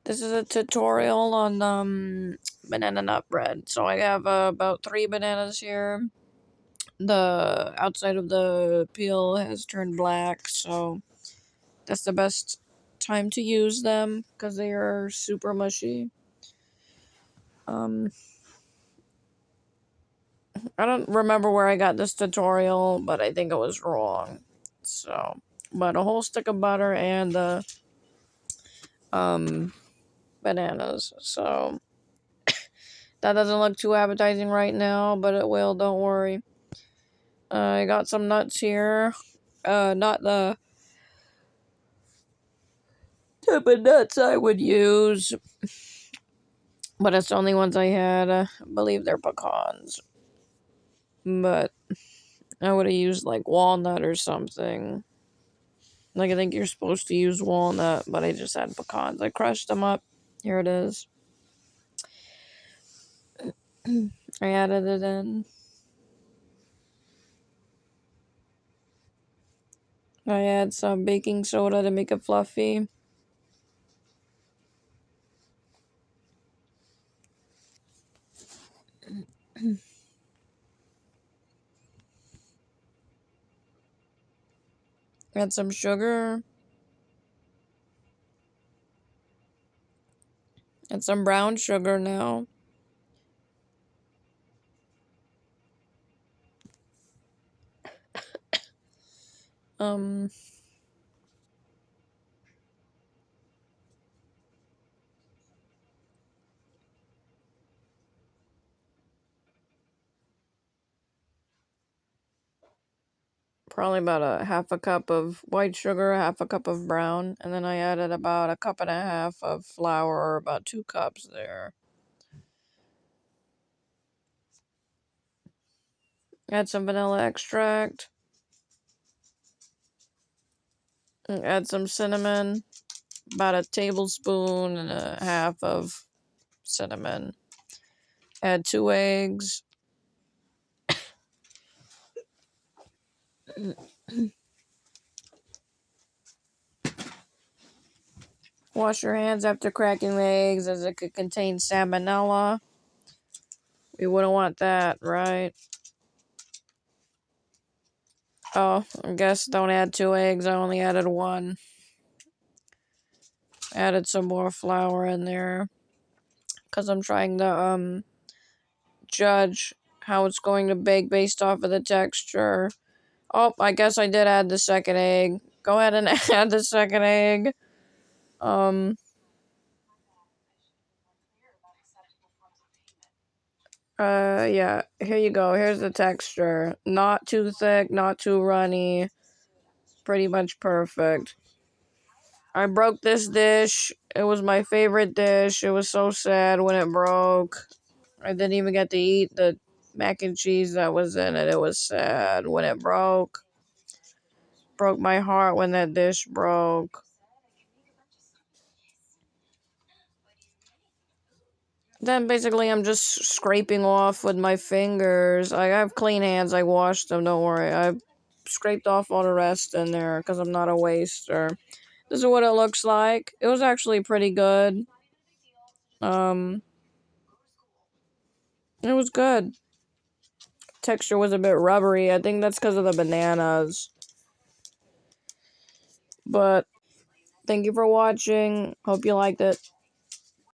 This is a tutorial on banana nut bread. So I have about 3 bananas here. The outside of the peel has turned black, so that's the best time to use them because they are super mushy. I don't remember where I got this tutorial, but I think it was wrong. So, but a whole stick of butter and the bananas. So that doesn't look too appetizing right now, but it will, don't worry. I got some nuts here. Not the type of nuts I would use, but it's the only ones I had. I believe they're pecans. But I would have used like walnut or something. Like, I think you're supposed to use walnut, but I just had pecans. I crushed them up. Here it is. I added it in. I add some baking soda to make it fluffy. Add some sugar. Add some brown sugar now. Um, Probably about a half a cup of white sugar, half a cup of brown, and then I added about a cup and a half of flour, or about 2 cups there. Add some vanilla extract. And add some cinnamon, about a tablespoon and a half of cinnamon. Add 2 eggs. Wash your hands after cracking the eggs, as it could contain salmonella. We wouldn't want that, right? Oh, I guess don't add 2 eggs. I only added 1. Added some more flour in there because I'm trying to judge how it's going to bake based off of the texture. Oh, I guess I did add the second egg. Go ahead and add the second egg. Yeah, here you go. Here's the texture. Not too thick, not too runny. Pretty much perfect. I broke this dish. It was my favorite dish. It was so sad when it broke. I didn't even get to eat the mac and cheese that was in it. It was sad when it broke. Broke my heart when that dish broke. Then basically I'm just scraping off with my fingers. I have clean hands. I washed them, don't worry. I scraped off all the rest in there because I'm not a waster. This is what it looks like. It was actually pretty good. It was good. Texture was a bit rubbery. I think that's because of the bananas. But thank you for watching. Hope you liked it.